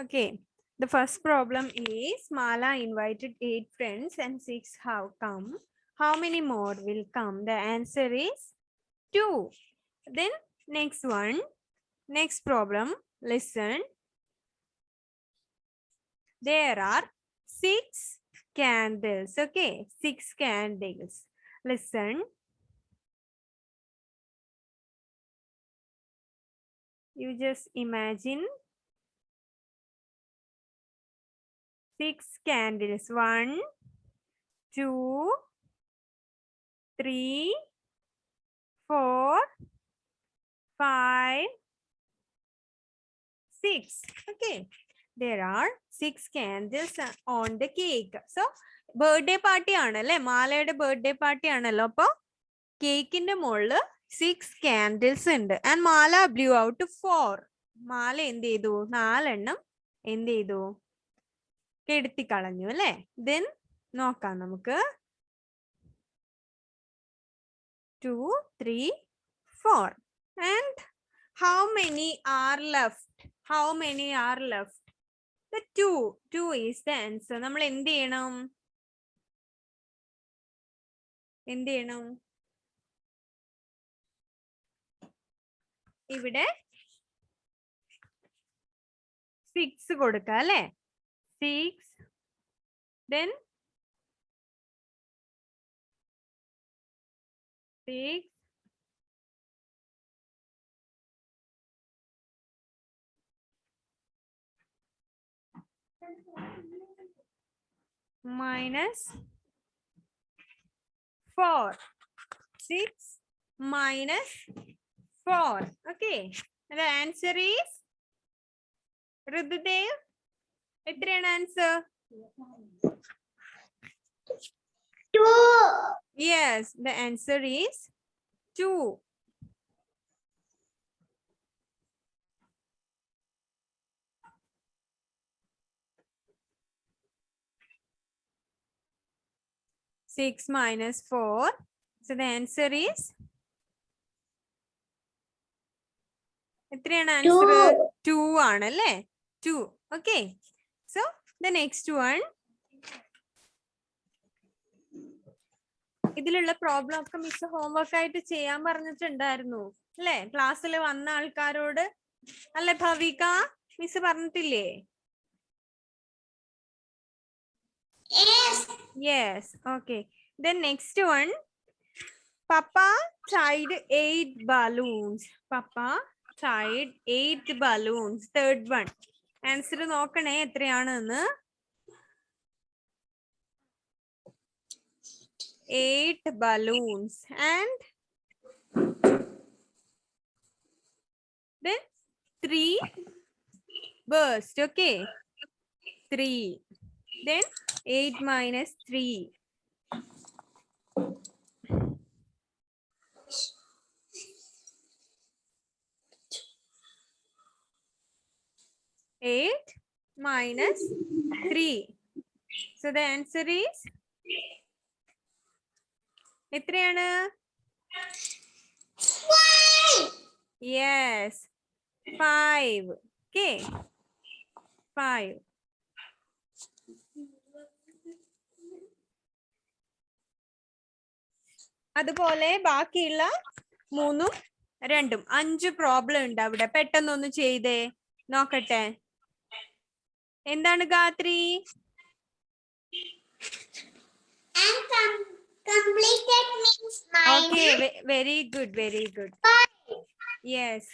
Okay. The first problem is Mala invited 8 friends and 6 have come. How many more will come? The answer is 2. Then next one. Next problem. Listen. There are 6 candles. Okay. 6 candles. Listen. You just imagine 6 candles. 1, 2, 3, 4, 5, 6. Okay. There are 6 candles on the cake. So, birthday party ആണല്ലേ മാലയുടെ birthday party ആണല്ലോ അപ്പൊ കേക്കിന്റെ മുകളില് 6 candles ഉണ്ട് and Mala blue out 4. മാല എന്ത് ചെയ്തു 4 എണ്ണം എന്ത് ചെയ്തു കെടുത്തി കളഞ്ഞു അല്ലേ. ദെൻ നോക്കാം നമുക്ക് 2, 3, 4 and how many are left? How many are left? The 2. 2 is the answer. നമ്മൾ എന്ത് ചെയ്യണം? എന്ത് ചെയ്യണം? ഇവിടെ 6 കൊടുക്കാം അല്ലേ. 6 then 6 minus 4. 6 minus 4. Okay. The answer is Rududev. എത്രയാണ് answer? 2. Yes, the answer is 2. Six minus 4. So the answer is എത്രയാണ് ആൻസർ? 2 ആണല്ലേ. 2. Okay. So the next one. ഇതിലുള്ള പ്രോബ്ലം ഒക്കെ മിസ് ഹോംവർക്ക് ആയിട്ട് ചെയ്യാൻ പറഞ്ഞിട്ടുണ്ടായിരുന്നു അല്ലേ ക്ലാസ്സിൽ വന്ന ആൾക്കാരോട് അല്ലെ ഭവിക മിസ് പറഞ്ഞിട്ടില്ലേ? Yes. Okay. Then next one. Papa tied 8 balloons. Papa tied 8 balloons. Third one. Answer നോക്കണേ എത്രയാണെന്ന്. 8 balloons and then 3 burst. Okay. 3. Then 8 minus 3. 8 minus 3. So the answer is എത്രയാണ്? 5. Yes. 5. Okay. 5. അതുപോലെ ബാക്കിയുള്ള 3ഉം 2ഉം 5 പ്രോബ്ലം ഉണ്ട് അവിടെ. പെട്ടെന്നൊന്ന് ചെയ്തേ നോക്കട്ടെ. എന്താണ് ഗാത്രി? Completed means Okay, very good, very good. Yes.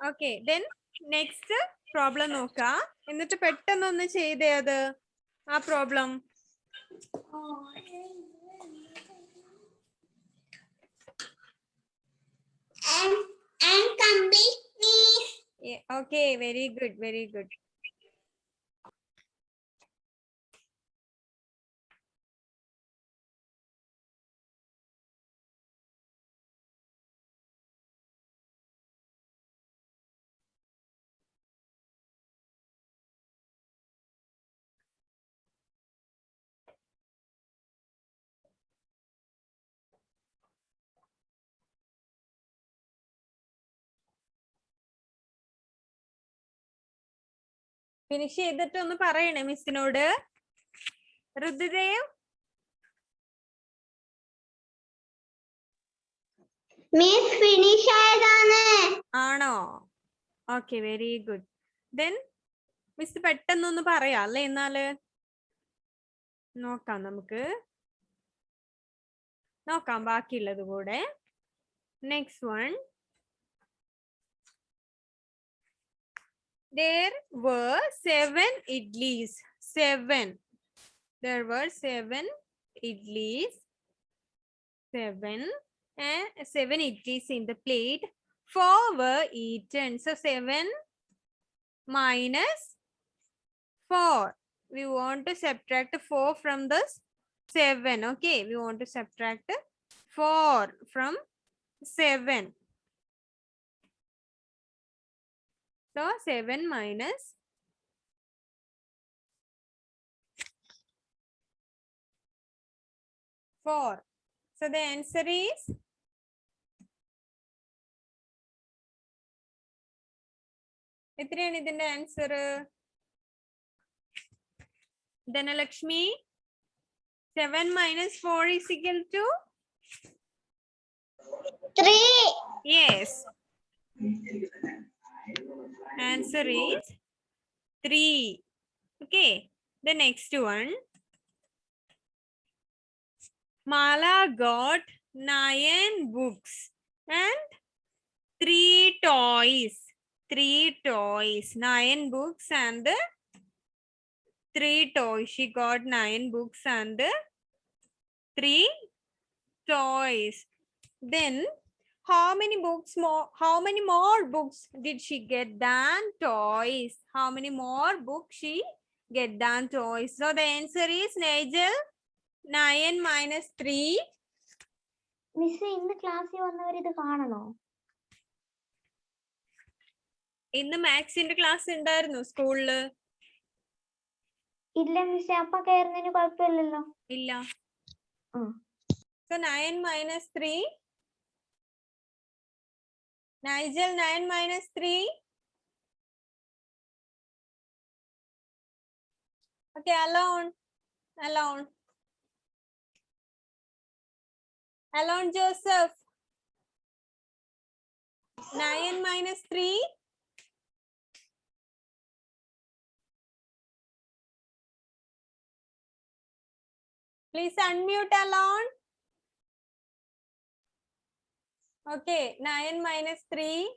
Okay, then next problem നോക്കാം. എന്നിട്ട് പെട്ടെന്നൊന്ന് ചെയ്തേ അത് ആ problem. and complete means. Okay, very good, very good. Finish ചെയ്തിട്ട് ഒന്ന് പറയണേ മിസ്സിനോട്. രുദ്രദേവ് Miss finish ആയതാണ്. ആണോ? Okay, very good. Then miss പെട്ടെന്നൊന്ന് പറയാം അല്ലേ? എന്നാല് നോക്കാം, നമുക്ക് നോക്കാം ബാക്കിയുള്ളത് കൂടെ. Next one. There were 7 idlis. 7. There were 7 idlis. 7 and 7 idlis in the plate. 4 were eaten. So 7 minus 4. We want to subtract 4 from this 7. Okay, we want to subtract 4 from 7. So 7 minus 4. So the answer is എത്രയാണ് ഇതിന്റെ answer? Dhanlaxmi, 7 minus 4 is equal to 3. yes. Answer is 3. Okay, the next one. Mala got 9 books and 3 toys. 3 toys. 9 books and 3 toys. She got 9 books and 3 toys. Then how many more books did she get than toys? How many more books she get than toys? So the answer is Nigel, 9 minus 3. Miss ഇന്ന് ക്ലാസ്സിൽ വന്നവർ ഇത് കാണണോ? ഇന്ന് മാത്സിന്റെ class ഉണ്ടായിരുന്നു സ്കൂളില്. ഇല്ല miss, അപ്പ കയറുന്നതിന് കുഴപ്പമില്ലല്ലോ. ഇല്ല. So 9 minus 3. Nigel, 9 minus 3. Okay, alone. Alone Joseph. 9 minus 3. Please unmute alone. Okay, 9 minus 3.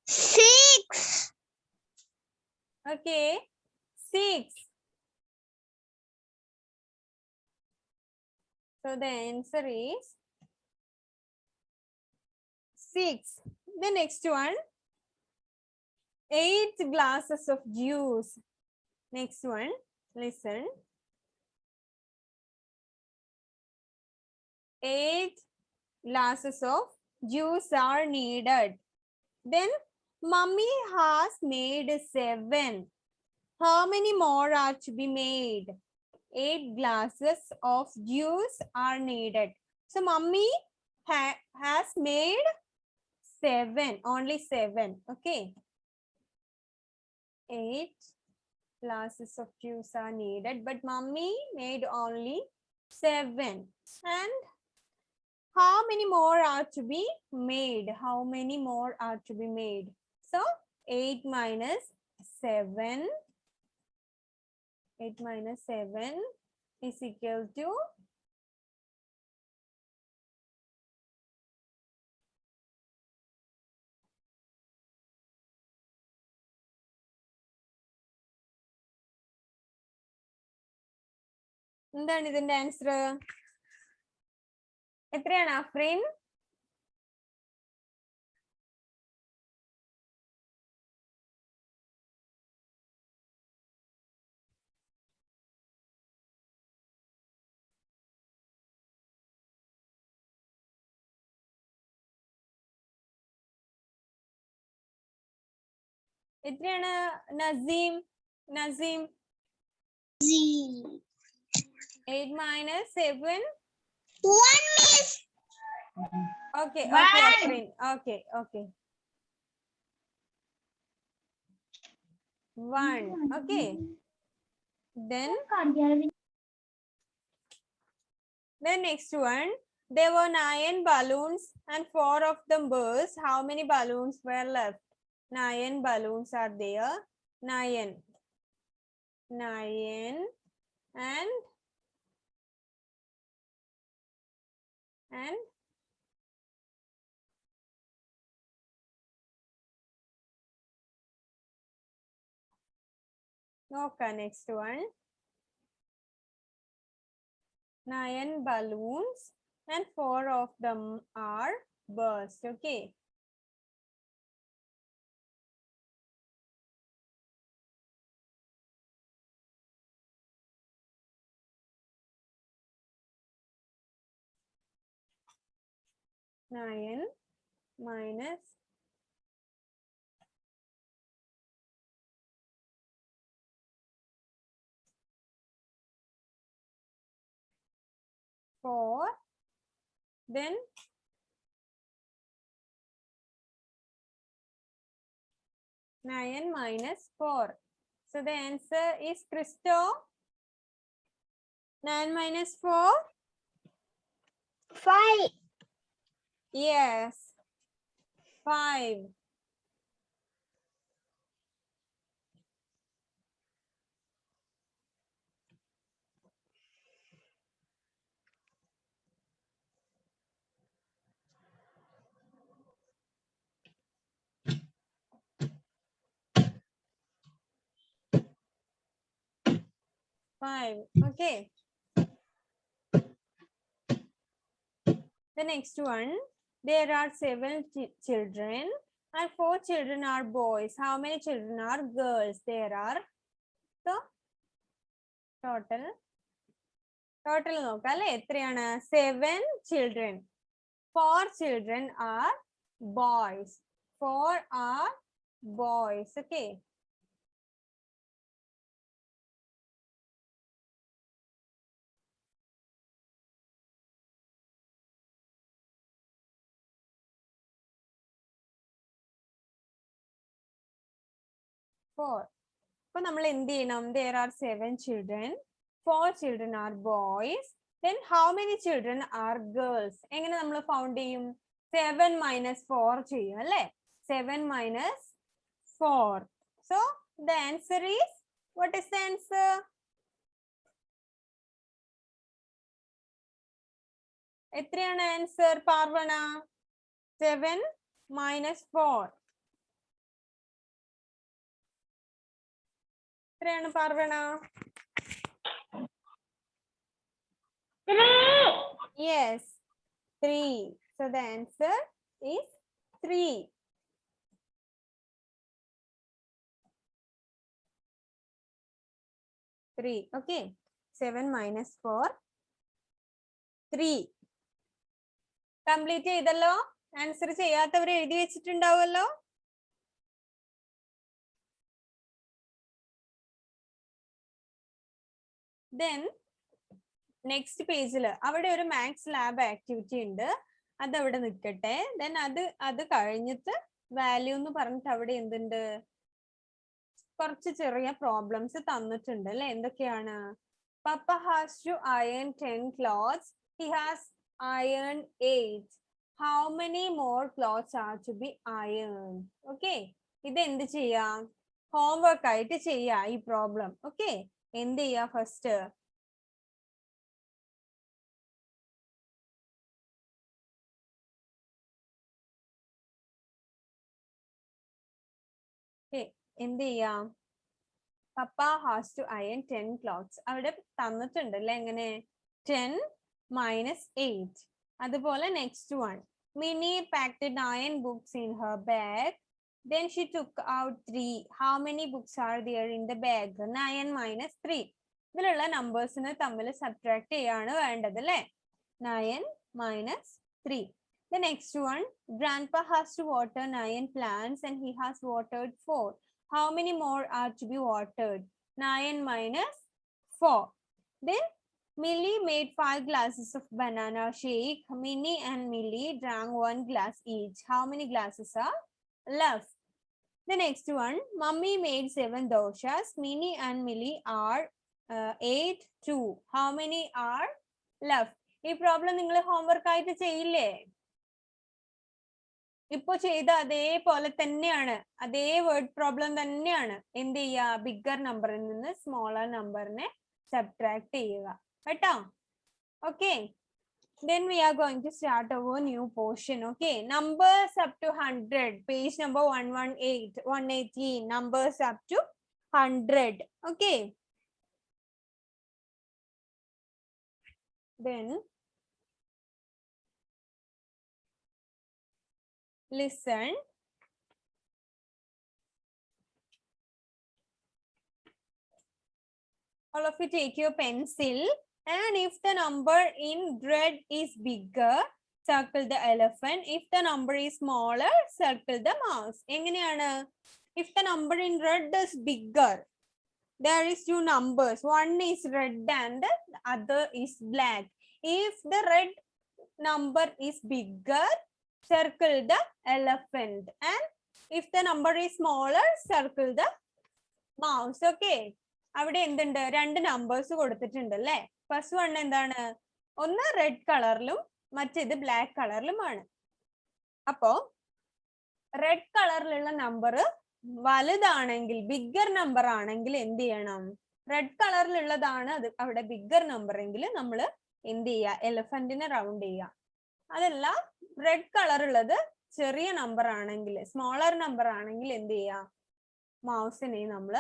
6. Okay, 6. So the answer is 6. The next one. 8 glasses of juice. Next one, listen. 8 glasses of juice are needed. Then mummy has made 7. How many more are to be made? 8 glasses of juice are needed. So mummy has made 7, only 7. Okay. 8 glasses of juice are needed, but mummy made only 7. And how many more are to be made? How many more are to be made? So 8 minus 7. 8 minus 7 is equal to 8. എന്താണ് ഇതിന്റെ answer? എത്രയാണ് അഫ്രീൻ? എത്രയാണ് Naseem? 8 minus 7. 1 miss. Okay, One. Afrin. Okay. 1. Okay. Then next one. There were 9 balloons and 4 of them burst. How many balloons were left? 9 balloons are there. 9. 9 and okay, next one. 9 balloons and 4 of them are burst. Okay. Nine minus 4. Then 9 minus 4. So the answer is Christo. 9 minus 4. 5. Yes. 5. Okay. The next one. There are 7 children and 4 children are boys. How many children are girls? There are. So total നോക്കാം അല്ലെ എത്രയാണ് 7 children. 4 children are boys. 4 are boys. Okay. അപ്പോൾ നമ്മൾ എന്ത് ചെയ്യണം? There are 7 children. 4 children are boys. Then how many children are girls? എങ്ങനെ നമ്മൾ found ചെയ്യും? 7 minus 4 ചെയ്യും അല്ലേ? 7 minus 4. So the answer is, what is the answer? എത്രയാണ് ആൻസർ പാർവണ? 7 minus 4. എത്രയാണ് Parvana? 3. Yes, 3. So the answer is 3. Okay. 7 minus 4. 3. Complete ചെയ്തല്ലോ? Answer ചെയ്യാത്തവർ എഴുതി വെച്ചിട്ടുണ്ടാവുമല്ലോ? Then നെക്സ്റ്റ് പേജിൽ അവിടെ ഒരു മാത്സ് ലാബ് ആക്ടിവിറ്റി ഉണ്ട്, അതവിടെ നിൽക്കട്ടെ. ദെൻ അത് കഴിഞ്ഞിട്ട് വാല്യൂ എന്ന് പറഞ്ഞിട്ട് അവിടെ എന്തുണ്ട്? കുറച്ച് ചെറിയ പ്രോബ്ലംസ് തന്നിട്ടുണ്ട് അല്ലെ? എന്തൊക്കെയാണ്? Papa has to iron 10 clothes. He has ironed 8. How many more clothes are to be ironed? Okay. ഇത് എന്ത് ചെയ്യാം? ഹോംവർക്ക് ആയിട്ട് ചെയ്യാം ഈ പ്രോബ്ലം. ഓക്കെ. എന്ത് ചെയ്യാ ഫസ്റ്റ്? എന്ത് ചെയ്യാം? പപ്പ ഹാസ് ടു അയൺ 10 clothes. അവിടെ തന്നിട്ടുണ്ട് അല്ലെ? എങ്ങനെ? 10 minus 8. അതുപോലെ next one. Mini packed 9 books in her bag. Then she took out 3. How many books are there in the bag? 9 minus 3. ഇതിലുള്ള നമ്പേഴ്സിനെ തമ്മിൽ സബ്ട്രാക്ട് ചെയ്യാണ് വേണ്ടത് അല്ലെ? 9 minus 3. The next one. Grandpa has to water 9 plants and he has watered 4. How many more are to be watered? 9 minus 4. Then Millie made 5 glasses of banana shake. Minnie and Millie drank 1 glass each. How many glasses are left? The next one, mummy made 7 doshas. Minnie and Millie are 8, 2. How many are left? ഈ problem നിങ്ങൾ homework ആയിട്ട് ചെയ്യില്ലേ? ഇപ്പൊ ചെയ്ത അതേപോലെ തന്നെയാണ്, അതേ word problem തന്നെയാണ്. എന്ത് ചെയ്യുക? ബിഗ്ഗർ നമ്പറിൽ നിന്ന് സ്മോളർ നമ്പറിനെ സബ്ട്രാക്ട് ചെയ്യുക കേട്ടോ. Okay, then we are going to start our new portion. Okay, numbers up to 100, page number 118, 118, numbers up to 100. Okay, then listen. All of you take your pencil, and if the number in red is bigger, circle the elephant. If the number is smaller, circle the mouse. എങ്ങനെയാണ്? If the number in red is bigger, there is 2 numbers. One is red and the other is black. If the red number is bigger, circle the elephant. And if the number is smaller, circle the mouse. Okay. അവിടെ എന്തുണ്ട്? 2 numbers കൊടുത്തിട്ടുണ്ട് അല്ലേ? First one എന്താണ്? ഒന്ന് red കളറിലും മറ്റേത് black കളറിലുമാണ്. അപ്പോ red കളറിലുള്ള നമ്പർ വലുതാണെങ്കിൽ, ബിഗ്ഗർ നമ്പർ ആണെങ്കിൽ എന്ത് ചെയ്യണം? റെഡ് കളറിലുള്ളതാണ് അത് അവിടെ ബിഗ്ഗർ നമ്പർ എങ്കിൽ നമ്മൾ എന്ത് ചെയ്യുക? എലഫന്റിനെ റൗണ്ട് ചെയ്യുക. അതല്ല റെഡ് കളർ ഉള്ളത് ചെറിയ നമ്പർ ആണെങ്കിൽ, സ്മോളർ നമ്പർ ആണെങ്കിൽ എന്ത് ചെയ്യുക? മൗസിനെ നമ്മൾ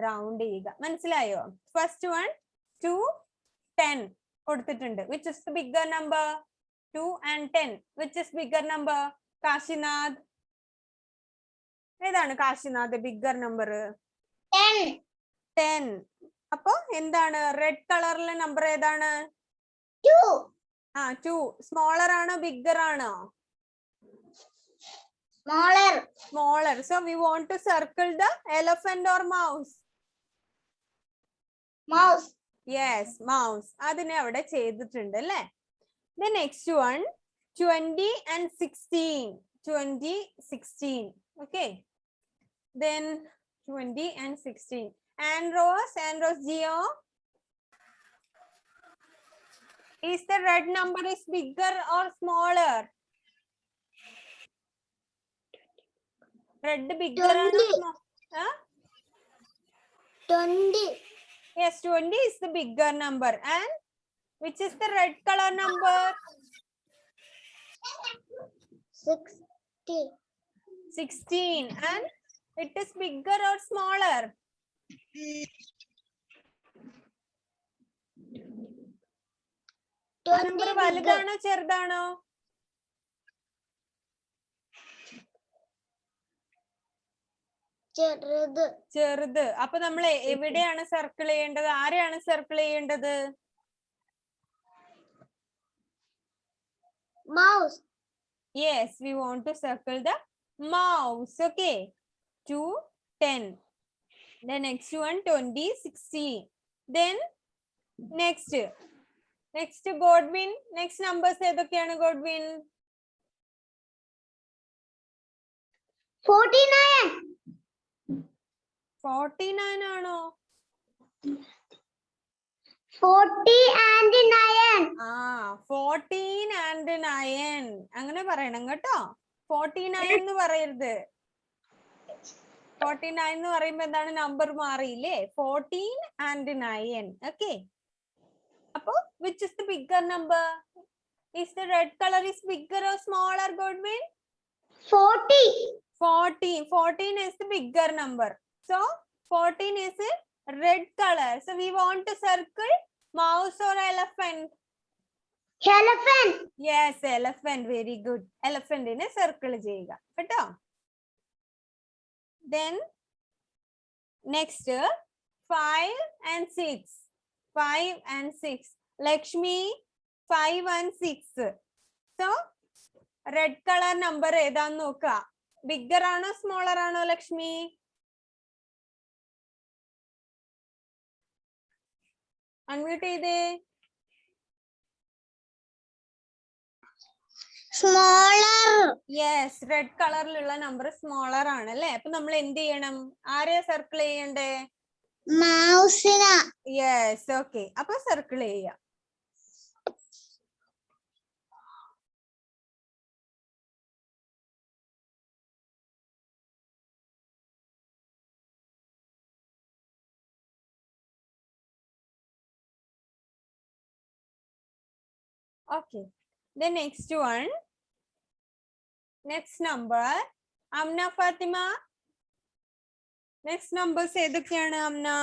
റൗണ്ട് ചെയ്യുക. മനസ്സിലായോ? ഫസ്റ്റ് വൺ 2, 10 കൊടുത്തിട്ടുണ്ട്. Which is the bigger number? 2 and 10. Which is bigger number? Kashinath, ഏതാണ് കാശിനാഥ് ബിഗ്ഗർ നമ്പർ? 10. അപ്പൊ എന്താണ്? റെഡ് കളറിലെ നമ്പർ ഏതാണ്? 2. 2. സ്മോളർ ആണോ ബിഗ്ഗർ ആണോ? Smaller. So we want to circle the elephant or mouse? Yes, mouse. അതിനെ അവിടെ ചെയ്തിട്ടുണ്ട് അല്ലേ? The next one, 20 and 16. 20, 16. Okay. Then 20 and 16. Andros Gio. Is the red number is bigger or smaller? Red bigger or small? 20. Yes, 20 is the bigger number. And which is the red color number? 60. 16. And it is bigger or smaller? Number വലുതാണോ ചെറുതാണോ? ചെറുത്. അപ്പൊ നമ്മൾ എവിടെയാണ് circle ചെയ്യേണ്ടത്? ആരെയാണ് circle ചെയ്യേണ്ടത്? Mouse. Yes, we want to circle the mouse. Okay. 2, 10. The next one 20, 16. Then next Godwin. Next numbers ഏതൊക്കെയാണ് Godwin? 49. 49 ആണോ? 40 and 9. 14 and 9 അങ്ങനെ പറയണം കേട്ടോ. 49 എന്ന് പറയരുത്. 49 എന്ന് പറയുമ്പോ എന്താണ്? നമ്പർ മാറിയില്ലേ? 14 and 9. Okay. അപ്പൊ which is the bigger number? Is the red color is bigger or smaller, Godwin? 40. 14 is the bigger number. So 14 is a red color. So we want to circle mouse or elephant? Elephant. Yes, elephant. Very good. Elephant in a circle ചെയ്യുക കേട്ടോ. Then next 5 and 6. 5 and 6. Lakshmi 5 and 6. So red color number ഏതാന്ന് നോക്കുക. Bigger ആണോ smaller ആണോ Lakshmi? Unmute ചെയ്തേ. Smaller. Yes, red കളറിലുള്ള number smaller ആണ് അല്ലേ? അപ്പൊ നമ്മൾ എന്ത് ചെയ്യണം? ആരെയാ സർക്കിൾ ചെയ്യണ്ടേ? Mouse. Yes, okay. അപ്പൊ സർക്കിൾ ചെയ്യാം. Okay, the next one, next number, Amna Fatima, next numbers ഏതൊക്കെയാണ് Amna?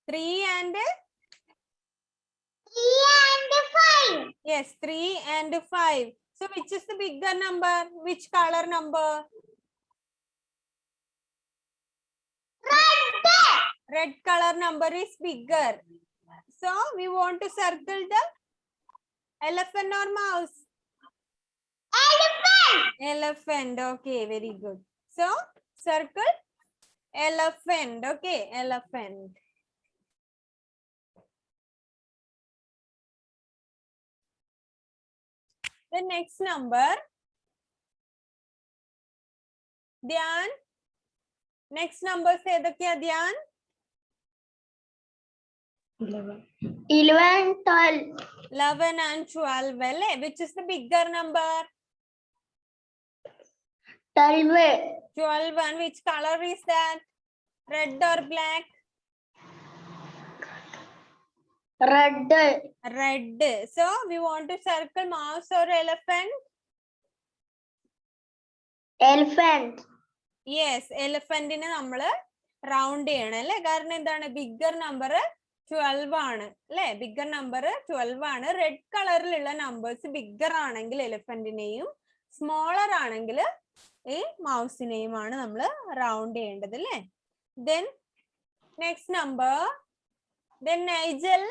3 and 5. yes, 3 and 5. So which is the bigger number? Which color number? Red. Red color number is bigger. So we want to circle the elephant or mouse? Elephant. Elephant. Okay, very good. So circle elephant. Okay, elephant. The next number, Dhyan. Next numbers ഏതൊക്കെയാ Dhyan? 11, 12. 11 and 12 അല്ലേ? Which is the bigger number? 12. 12 and which color is that? Red or black? Red. Red. So we want to circle mouse or elephant? Elephant. Yes, elephant നെ നമ്മള് round ചെയ്യണം അല്ലേ? കാരണം എന്താണ്? Bigger number 12 ആണ് അല്ലേ? Bigger number 12 ആണ്. Red കളറിലുള്ള നമ്പേഴ്സ് ബിഗ്ഗർ ആണെങ്കിൽ എലിഫന്റിനെയും സ്മോളർ ആണെങ്കിൽ ഈ മൗസിനെയുമാണ് നമ്മൾ റൗണ്ട് ചെയ്യേണ്ടത് അല്ലേ? Then next number, then Nigel.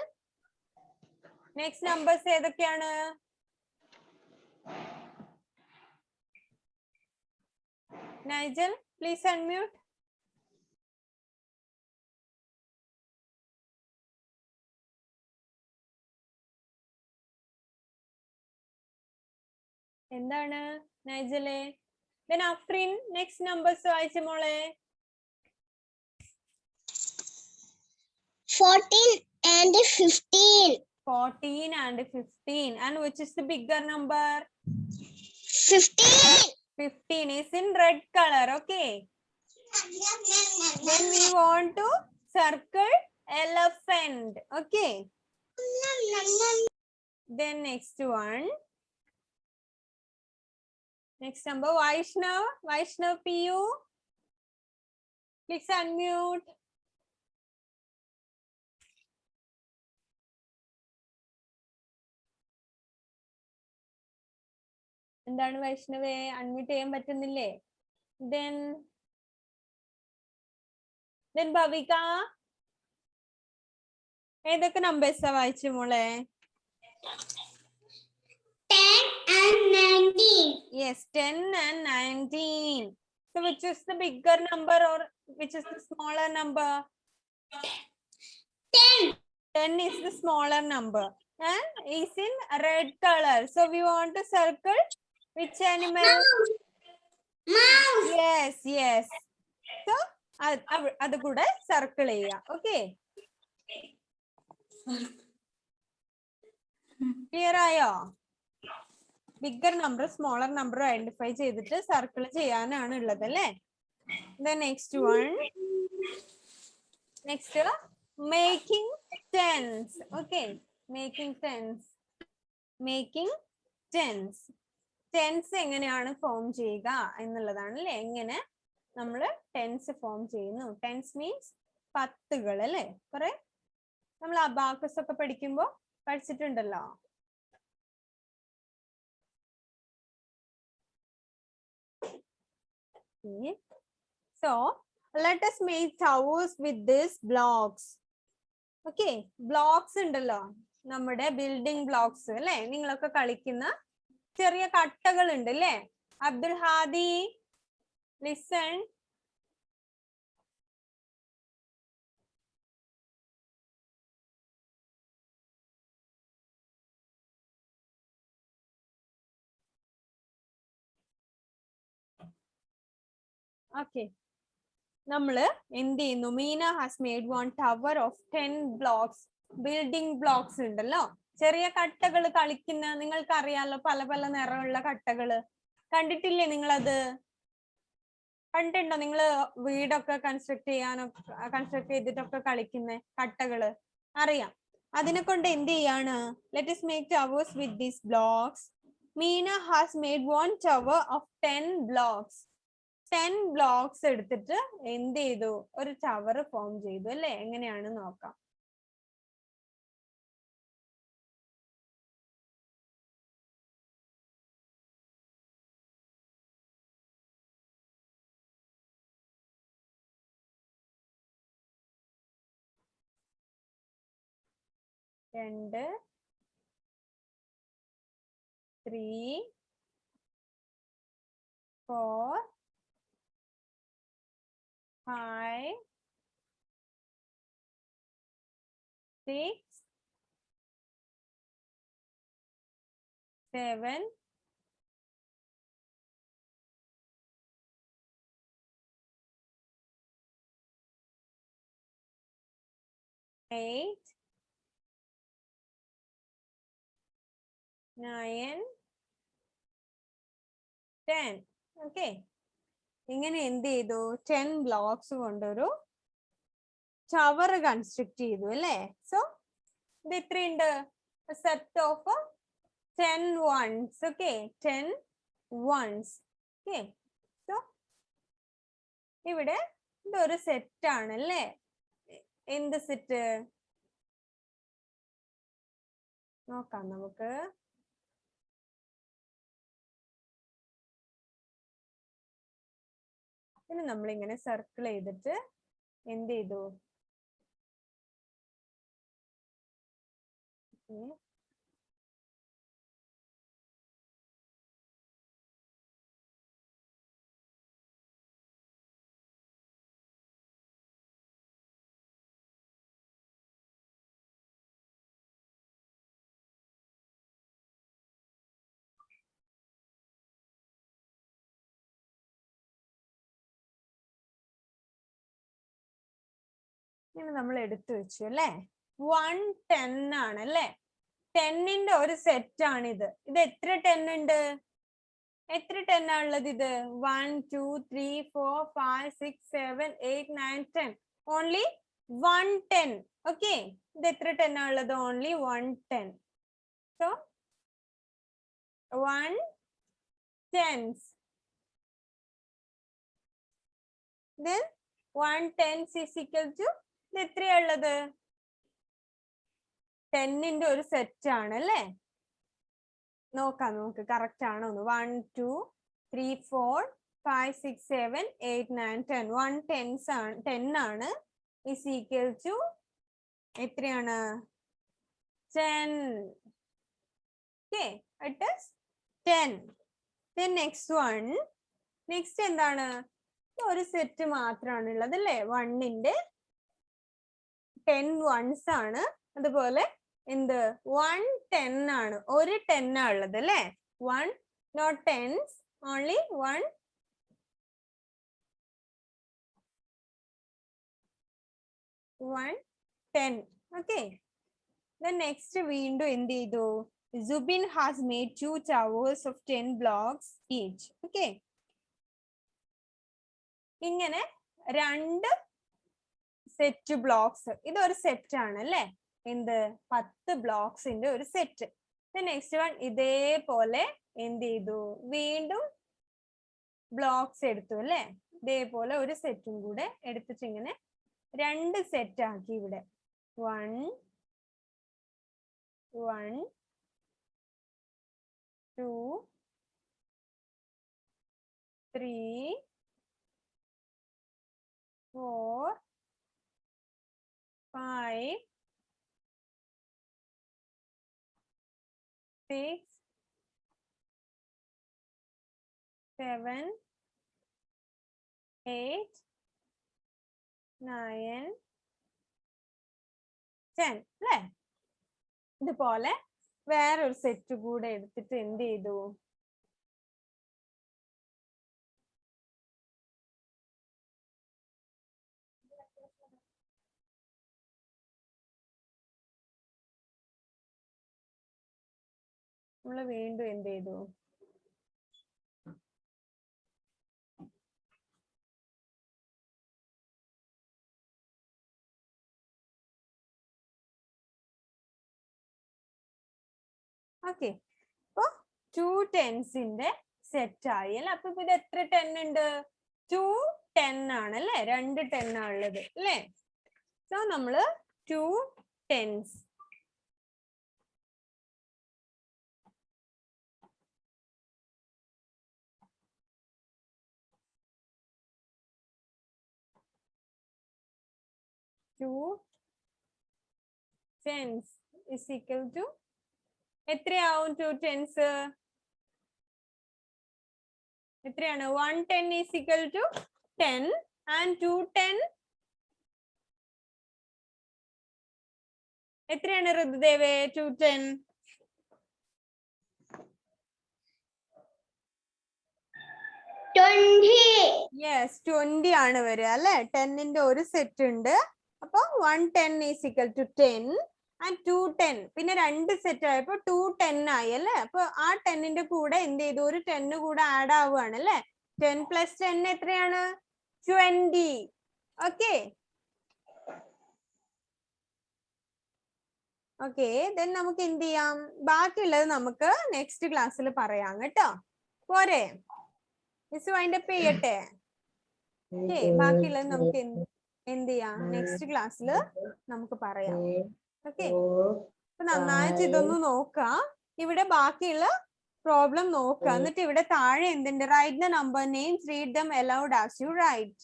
Next numbers ഏതൊക്കെയാണ്? Nigel, please unmute. എന്താണ് നൈജലെ? Then Afrin, next numbers വായിച്ച മോളെ. 14 and 15. 14 and 15. And which is the bigger number? 15. 15 is in red color. Okay. Then we want to circle elephant. Okay. Then next one. Next number, Vaishnav. Vaishnav PU. Please unmute. എന്താണ് വൈഷ്ണവേ? Unmute ചെയ്യാൻ പറ്റുന്നില്ലേ? Then Bhavika, ഏതൊക്കെ നമ്പേഴ്സാ വായിച്ചു മോളെ? 10 and 19. Yes, 10 and 19. So which is the bigger number or which is the smaller number? 10. 10 is the smaller number and is in red color. So we want to circle which animal? Mouse. Yes, yes. So അത് കൂടെ circle ചെയ്യാം. Okay. Clear ആയോ? Bigger number smaller number identify ചെയ്തിട്ട് circle ചെയ്യാനാണ് ഉള്ളത് അല്ലേ? The next one. Next, making tens. Okay, making tens. Making tens. Tens എങ്ങനെയാണ് form ചെയ്യുക എന്നുള്ളതാണ് അല്ലേ? എങ്ങനെ നമ്മൾ ടെൻസ് ഫോം ചെയ്യുന്നു? ടെൻസ് മീൻസ് പത്തുകൾ അല്ലേ? കുറെ നമ്മൾ അബാക്കസ് ഒക്കെ പഠിക്കുമ്പോൾ പഠിച്ചിട്ടുണ്ടല്ലോ. So let us make towers with these blocks. Okay, blocks ഉണ്ടല്ലോ, നമ്മുടെ ബിൽഡിംഗ് ബ്ലോക്സ് അല്ലേ? നിങ്ങളൊക്കെ കളിക്കുന്ന ചെറിയ കട്ടകൾ ഉണ്ട് അല്ലേ? അബ്ദുൽ ഹാദി, ലിസൺ. ഓക്കെ, നമ്മള് എന്ത് ചെയ്യുന്നു? Meena has made 1 tower of 10 blocks. Building blocks ഉണ്ടല്ലോ, ചെറിയ കട്ടകൾ കളിക്കുന്ന, നിങ്ങൾക്ക് അറിയാലോ, പല പല നിറമുള്ള കട്ടകള്. കണ്ടിട്ടില്ലേ നിങ്ങളത്? കണ്ടിട്ടുണ്ടോ നിങ്ങള്? വീടൊക്കെ കൺസ്ട്രക്ട് ചെയ്തിട്ടൊക്കെ കളിക്കുന്ന കട്ടകള് അറിയാം. അതിനെ കൊണ്ട് എന്ത് ചെയ്യാണ്? Let us make towers with these blocks. Meena has made 1 tower of 10 blocks. 10 blocks എടുത്തിട്ട് എന്ത് ചെയ്തു? ഒരു ടവർ ഫോം ചെയ്തു അല്ലെ? എങ്ങനെയാണ് നോക്കാം. രണ്ട്, 3, 4, 5, 6, 7, 8, 9, 10. ഓക്കെ, ഇങ്ങനെ എന്ത് ചെയ്തു? 10 ബ്ലോക്സ് കൊണ്ടൊരു ടവർ കൺസ്ട്രക്ട് ചെയ്തു അല്ലേ? സോ ഇത് എത്രയുണ്ട്? Set of 10 ones. Okay, 10 ones. Okay, so ഇവിടെ ഇതൊരു സെറ്റ് ആണല്ലേ? എന്ത് സെറ്റ് നോക്കാം നമുക്ക്. ഇനി നമ്മളിങ്ങനെ സർക്കിൾ ചെയ്തിട്ട് എന്ത് ചെയ്തു? ഇങ്ങനെ നമ്മൾ എടുത്തു വെച്ചു അല്ലേ? 110 ആണ് അല്ലേ? 10ന്റെ ഒരു സെറ്റ് ആണിത്. ഇത് എത്ര 10 ഉണ്ട്? എത്ര 10 ആ ഉള്ളത്? ഇത് 1, 2, 3, 4, 5, 6, 7, 8, 9, 10. ഓൺലി 110. ഓക്കെ, ഇത് എത്ര 10 ആ ഉള്ളത്? Only 110. So 1 tens. Then 1 tens is equal to, ഇത് എത്രയാ ഉള്ളത്? 10ന്റെ ഒരു സെറ്റ് ആണ് അല്ലേ? നോക്കാം നമുക്ക് കറക്റ്റ് ആണോ എന്ന്. 1, 2, 3, 4, 5, 6, 7, 8, 9, 10. 1 tens ആണ്, 10 ആണ്. is equal to എത്രയാണ്? 10. Okay, it is 10. Then next one. Next എന്താണ്? ഒരു സെറ്റ് മാത്രമാണ് ഉള്ളത് അല്ലേ? 1ന്റെ 10 ones ആണ്. അതുപോലെ എന്ത്? 1 10 ആണ്. ഒരു 10 ആ ഉള്ളത് അല്ലേ? 1 not tens, only 1 10. Okay. Then next വീണ്ടും എന്ത് ചെയ്തു? Zubin has made 2 towers of 10 blocks each. Okay. ഇങ്ങനെ 2 സെറ്റ് ബ്ലോക്സ്. ഇതൊരു സെറ്റ് ആണ് അല്ലേ? എന്ത്? 10 ബ്ലോക്സിന്റെ ഒരു സെറ്റ്. നെക്സ്റ്റ് വൺ ഇതേപോലെ എന്ത് ചെയ്തു? വീണ്ടും ബ്ലോക്സ് എടുത്തു അല്ലേ? ഇതേപോലെ ഒരു സെറ്റും കൂടെ എടുത്തിട്ട് ഇങ്ങനെ 2 സെറ്റ് ആക്കി ഇവിടെ. 1, 1, 2, 3, 4, 5, 6, 7, 8, 9, 10 അല്ലേ? ഇതുപോലെ വേറൊരു സെറ്റ് കൂടെ എടുത്തിട്ട് എന്ത് ചെയ്തു? നമ്മൾ വീണ്ടും എന്ത് ചെയ്തു? ഓക്കെ, അപ്പൊ 2 ടെൻസിന്റെ സെറ്റ് ആയി അല്ലെ. അപ്പൊ ഇത് എത്ര 10 ഉണ്ട്? 2 10 ആണ് അല്ലെ. 2 10 ആണ് ഉള്ളത് അല്ലെ. സോ നമ്മള് 2 tens. Two tens is equal to എത്രയാവും 2 tens? എത്രയാണ്? 1 10 is equal to 10 and 2 10 എത്രയാണ് ഋതുദേവേ? 2 10 20. യെസ്, 20 ആണ് വരിക അല്ലെ. 10ന്റെ ഒരു സെറ്റ് ഉണ്ട്. അപ്പൊ 1 10 is equal to 10 and 2 10. പിന്നെ 2 സെറ്റ് ആയപ്പോ 2 10 ആയി അല്ലെ. അപ്പൊ ആ 10ന്റെ കൂടെ എന്ത് ചെയ്തു? ഒരു 10 കൂടെ ആഡ് ആവുകയാണ് അല്ലെ. 10 plus 10 എത്രയാണ്? 20. ഓക്കെ ഓക്കെ, ദെൻ നമുക്ക് എന്ത് ചെയ്യാം? ബാക്കിയുള്ളത് നമുക്ക് നെക്സ്റ്റ് ക്ലാസ്സിൽ പറയാം കേട്ടോ. പോരെ? മിസ് വൈൻഡ് അപ്പ് ചെയ്യട്ടെ? ഓക്കെ, ബാക്കിയുള്ളത് നമുക്ക് എന്ത് ചെയ്യാം? നെക്സ്റ്റ് ക്ലാസ്സിൽ നമുക്ക് പറയാം. ഓക്കെ, അപ്പൊ നന്നായിട്ട് ഇതൊന്ന് നോക്കാം. ഇവിടെ ബാക്കിയുള്ള പ്രോബ്ലം നോക്കുക. എന്നിട്ട് ഇവിടെ താഴെ എന്തുണ്ട്? Write the number names, read them aloud as you write.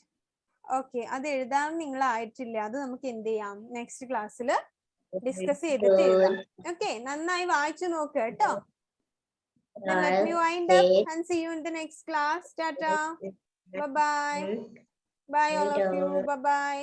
Okay, അത് എഴുതാൻ നിങ്ങൾ ആയിട്ടില്ല. അത് നമുക്ക് എന്ത് ചെയ്യാം? നെക്സ്റ്റ് ക്ലാസ്സിൽ ഡിസ്കസ് ചെയ്തിട്ട് എഴുതാം. ഓക്കെ, നന്നായി വായിച്ചു നോക്കുക കേട്ടോ. Then let me wind up and see you in the next class. Tata. Bye bye. Bye all of you. Bye bye.